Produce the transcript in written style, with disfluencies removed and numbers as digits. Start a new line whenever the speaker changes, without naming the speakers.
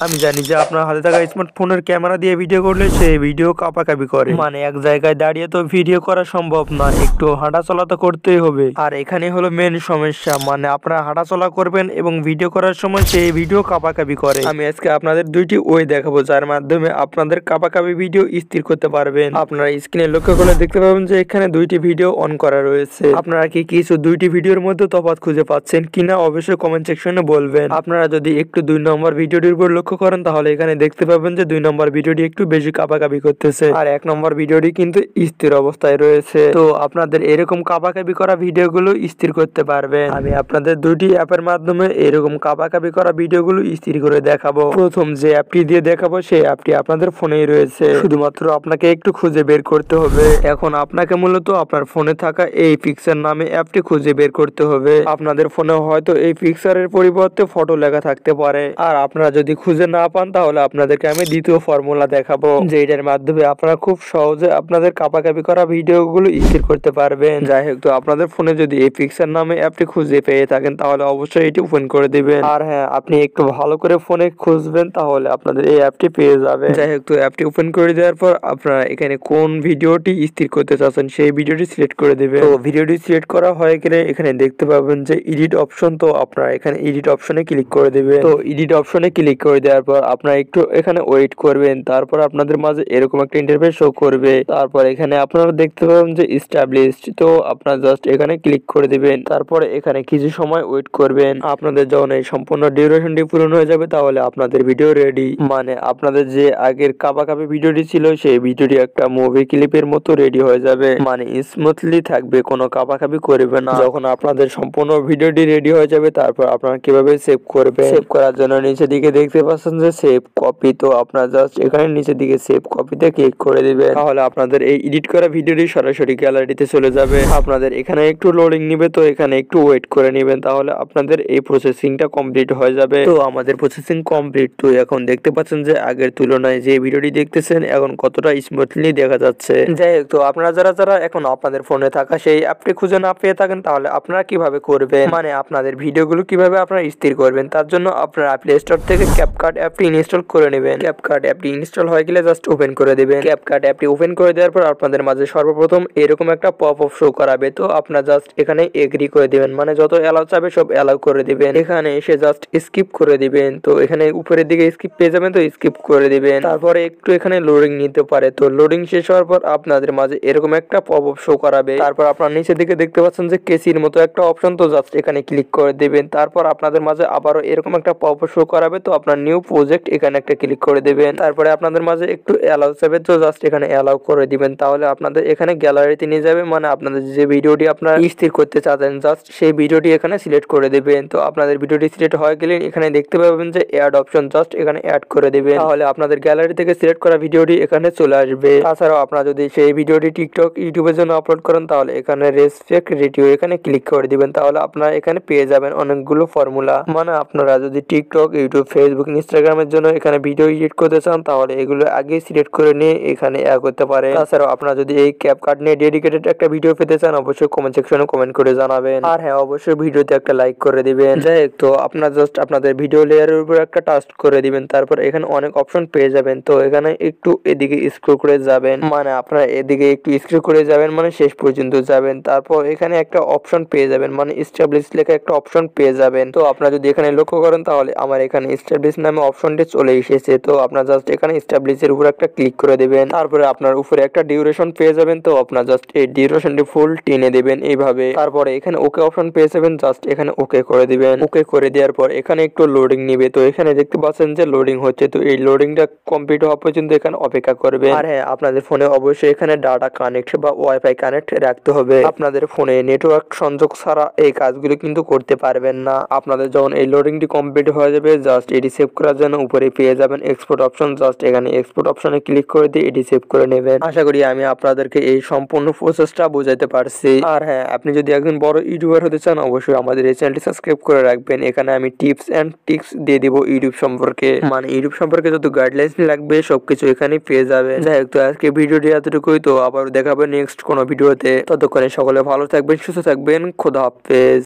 আমি জানি যে আপনার হাতে থাকা স্মার্টফোনের ক্যামেরা দিয়ে ভিডিও করলে সেই ভিডিও কাঁপাকাঁপি করে, মানে এক জায়গায় দাঁড়িয়ে তো ভিডিও করা সম্ভব না, একটু হাঁটাচলা তো করতেই হবে। আর এখানে হলো মেন সমস্যা, মানে আপনারা হাঁটাচলা করবেন এবং ভিডিও করার সময় সেই ভিডিও কাঁপাকাঁপি করে। আমি আজকে আপনাদের দুইটি ওয়ে দেখাবো যার মাধ্যমে আপনাদের কাঁপাকাঁপি ভিডিও স্থির করতে পারবেন। আপনারা স্ক্রিনে লক্ষ্য করলে দেখতে পাবেন যে এখানে দুইটি ভিডিও অন করা রয়েছে। আপনারা কি কিছু দুইটি ভিডিওর মধ্যে তফাৎ খুঁজে পাচ্ছেন কিনা অবশ্যই কমেন্ট সেকশনে বলবেন। আপনারা যদি একটু 2 নম্বর ভিডিওটির উপর লক্ষ্য করেন তাহলে এখানে দেখতে পাবেন যে 2 নম্বর ভিডিওটি একটু বেশি কাঁপাকাঁপি করতেছে আর 1 নম্বর ভিডিওটি কিন্তু স্থির অবস্থায় রয়েছে। তো আপনাদের এরকম কাঁপাকাঁপি করা ভিডিওগুলো স্থির করতে পারবেন। আমি আপনাদের দুইটি অ্যাপের মাধ্যমে এরকম কাঁপাকাঁপি করা ভিডিওগুলো স্থির করে দেখাবো। প্রথম যে অ্যাপটি দিয়ে দেখাবো সেই অ্যাপটি আপনাদের ফোনেই রয়েছে, শুধুমাত্র আপনাকে একটু খুঁজে বের করতে হবে। এখন আপনাকে মূলত আপনার ফোনে থাকা এই পিকচার নামে অ্যাপটি খুঁজে বের করতে হবে। আপনাদের ফোনে হয়তো এই পিকচারের পরিবর্তে ফটো লেখা থাকতে পারে, আর আপনারা যদি খুঁজে না পান তাহলে আপনাদেরকে আমি দ্বিতীয় ফর্মুলা দেখাবো, যেটার মাধ্যমে আপনারা খুব সহজে আপনাদের কাঁপাকাঁপি করা ভিডিওগুলো স্থির করতে পারবেন। যাই হোক, তো আপনাদের ফোনে যদি এই পিকচার নামে অ্যাপটি খুঁজে পেয়ে থাকেন তাহলে অবশ্যই এটি ওপেন করে দিবেন। আর হ্যাঁ, আপনি একটু ভালো করে ফোনে খুঁজবেন তাহলে আপনাদের এই অ্যাপটি পেয়ে যাবেন। যাই হোক, তো অ্যাপটি ওপেন করে দেওয়ার পর আপনারা এখানে কোন ভিডিওটি স্থির করতে চাচ্ছেন সেই ভিডিওটি সিলেক্ট করে দিবেন। তো ভিডিওটি সিলেক্ট করা হয়ে গেলে এখানে দেখতে পাবেন যে এডিট অপশন, তো আপনারা এখানে এডিট অপশনে ক্লিক করে দিবেন। তো এডিট অপশনে ক্লিক করে দেওয়ার পর আপনারা একটু এখানে ওয়েট করবেন, তারপর আপনাদের মাঝে এরকম একটা ইন্টারফেস শো করবে। তারপর এখানে আপনারা দেখতে পাবেন যে এস্টাবলিশড, তো আপনারা জাস্ট এখানে ক্লিক করে দিবেন। তারপরে এখানে কিছু সময় ওয়েট করবেন। আপনাদের যখন এই সম্পূর্ণ ডিউরেশনটি পূরণ হয়ে যাবে তাহলে আপনাদের ভিডিও রেডি, মানে আপনাদের যে আগের কাঁপাকাঁপি ভিডিওটি ছিল সেই ভিডিওটি একটা মুভি ক্লিপের মতো রেডি হয়ে যাবে, মানে স্মুথলি থাকবে, কোনো কাঁপাকাঁপি করবে না। যখন আপনাদের সম্পূর্ণ ভিডিওটি রেডি হয়ে যাবে তারপর আপনারা কিভাবে সেভ করবে, সেভ করার জন্য নিচে দিকে দেখতে পাচ্ছেন যে সেভ কপি, তো আপনারা জাস্ট এখানে নিচে দিকে সেভ কপিতে ক্লিক করে দিবেন। তাহলে আপনাদের এই এডিট করা ভিডিওটি সরাসরি গ্যালারিতে চলে যাবে। আপনাদের এখানে একটু লোডিং নিবে, তো এখানে একটু ওয়েট করে নেবেন, তাহলে আপনাদের এই প্রসেসিংটা কমপ্লিট হয়ে যাবে। তো আমাদের প্রসেসিং কমপ্লিট। তো এখন দেখতে পাচ্ছেন যে আগের তুলনায় যে ভিডিওটি দেখতেছেন এখন কতটা স্মুথলি দেখা যাচ্ছে। যাই হোক, তো আপনারা যারা এখন আপনাদের ফোনে থাকা সেই অ্যাপটি খুঁজে না পেয়ে থাকেন তাহলে আপনারা কিভাবে করবেন, মানে আপনাদের ভিডিওগুলো কিভাবে আপনারা স্থির করবেন, তার জন্য আপনারা প্লে স্টোর থেকে ক্যাপকাট অ্যাপটি ইনস্টল করে নেবেন। ক্যাপকাট অ্যাপটি ইনস্টল হয়ে গেলে জাস্ট ওপেন করে দিবেন। ক্যাপকাট অ্যাপটি ওপেন করে দেওয়ার পর আপনাদের মাঝে সর্বপ্রথম এরকম একটা পপ আপ শো করাবে, তো আপনারা জাস্ট এখানে এগ্রি করে দিবেন, মানে যত অ্যালাউ চাবে সব অ্যালাউ করে দিবেন। এখানে এসে জাস্ট স্কিপ করে দিবেন, তো এখানে উপরের দিকে স্কিপ পেয়ে যাবেন, তো স্কিপ করে দিবেন। তারপরে একটু এখানে লোডিং নিতে পারে, তো লোডিং শেষ হওয়ার পর আপনাদের মাঝে এরকম একটা পপ আপ শো করাবে। তারপর আপনার নিচের দিকে দেখতে পাচ্ছেন যে কেসির মতো একটা অপশন, তো জাস্ট এখানে ক্লিক করে দিবেন। তারপর আপনাদের মাঝে আবারও এরকম একটা পপ আপ শো করাবে, তো আপনার নিউ প্রজেক্ট এখানে একটা ক্লিক করে দিবেন। তারপরে আপনাদের মাঝে একটু অ্যালাউ চাবে, তো জাস্ট এখানে অ্যালাউ করে দিবেন। তাহলে আপনাদের এখানে গ্যালারিতে নিয়ে যাবে, মানে আপনাদের যে ভিডিওটি আপনারা স্থির করতে চাচ্ছেন জাস্ট সেই ভিডিওটি এখানে সিলেক্ট করে দিবেন। তো আপনাদের ভিডিওটি সিলেক্ট হয়ে গেলে এখানে দেখতে পাবেন যে অ্যাড অপশন, জাস্ট এখানে অ্যাড করে দিবেন। তাহলে আপনাদের গ্যালারি থেকে সিলেক্ট করা ভিডিওটি এখানে চলে আসবে। তাছাড়াও আপনারা যদি সেই ভিডিওটি টিকটক ইউটিউবের জন্য আপলোড করেন তাহলে এখানে রেসপেক্ট রেডিও এখানে ক্লিক করে দিবেন। তাহলে আপনারা এখানে পেয়ে যাবেন অনেকগুলো ফর্মুলা, মানে আপনারা যদি টিকটক ইউটিউব ফেসবুক ইনস্টাগ্রামের জন্য এখানে ভিডিও এডিট করতে চান তাহলে এগুলো আগে সিলেক্ট করে নিয়ে এখানে অ্যাড করতে পারেন। তাছাড়াও আপনারা যদি এই ক্যাপকাট নিয়ে ডেডিকেটেড একটা ভিডিও পেতে চান অবশ্যই কমেন্ট সেকশনে কমেন্ট করে জানাবেন। আর হ্যাঁ, অবশ্যই ভিডিওতে একটা লাইক করে দিবেন। যাই হোক, তো আপনারা জাস্ট আপনাদের ভিডিও লেয়ারের উপর একটা টাচ করে দিবেন। তারপর এখানে অনেক অপশন পেয়ে যাবেন, তো এখানে একটু এদিকে স্ক্রল করে যাবেন, মানে আপনারা এদিকে একটু স্ক্রল করে যাবেন, মানে শেষ পর্যন্ত যাবেন। তারপর এখানে একটা অপশন পেয়ে যাবেন, মানে এস্টাবলিশ লেখা একটা অপশন পেয়ে যাবেন। তো আপনারা যদি এখানে লক্ষ্য করেন তাহলে আমার এখানে এস্টাবলিশ নামে অপশনটি চলে এসেছে, তো আপনারা জাস্ট এখানে এস্টাবলিশের উপর একটা ক্লিক করে দিবেন। তারপরে আপনার উপরে একটা ডিউরেশন পেয়ে যাবেন, তো আপনারা জাস্ট এই ডিউরেশনটি ফুল টেনে দিবেন এইভাবে। তারপরে এখানে ওকে অপশন পেয়ে যাবেন, জাস্ট এখানে ওকে করে দিবেন। ওকে করে দেওয়ার পর এখানে একটু লোডিং নিবে, তো এখানে দেখতে পাচ্ছেন যে লোডিং হচ্ছে, তো এই লোডিংটা কমপ্লিট হওয়া পর্যন্ত এখানে অপেক্ষা করবেন। আর হ্যাঁ, আপনাদের ফোনে অবশ্যই এখানে ডাটা কানেক্ট বা ওয়াইফাই কানেক্ট রাখতে হবে। আপনাদের ফোনে নেটওয়ার্ক সংযোগ ছাড়া এই কাজগুলো কিন্তু করতে পারবেন না। আপনাদের যখন এই লোডিংটি কমপ্লিট হয়ে যাবে জাস্ট এটি সেভ করার জন্য উপরে পেয়ে যাবেন এক্সপোর্ট অপশন, জাস্ট এখানে এক্সপোর্ট অপশনে ক্লিক করে দিয়ে এটি সেভ করে নেবেন। আশা করি আমি আপনাদেরকে এই সম্পূর্ণ প্রসেসটা বোঝাতে পারছি। আর হ্যাঁ, আপনি যদি একজন বড় ইউটিউবার হতে চান অবশ্যই আমাদের এই চ্যানেলটি সাবস্ক্রাইব করে রাখবেন। এখানে আমি টিপস এন্ড ট্রিক্স দিয়ে দিব ইউটিউব সম্পর্কে, মানে ইউটিউব সম্পর্কে যত গাইডলাইন্স লাগবে সবকিছু এখানে পেয়ে যাবেন। যাই হোক, তো আজকে ভিডিওটি এতটুকুই, তো আবার দেখাবো নেক্সট কোনো ভিডিওতে। ততক্ষণে সকলে ভালো থাকবেন, সুস্থ থাকবেন, খোদা হাফেজ।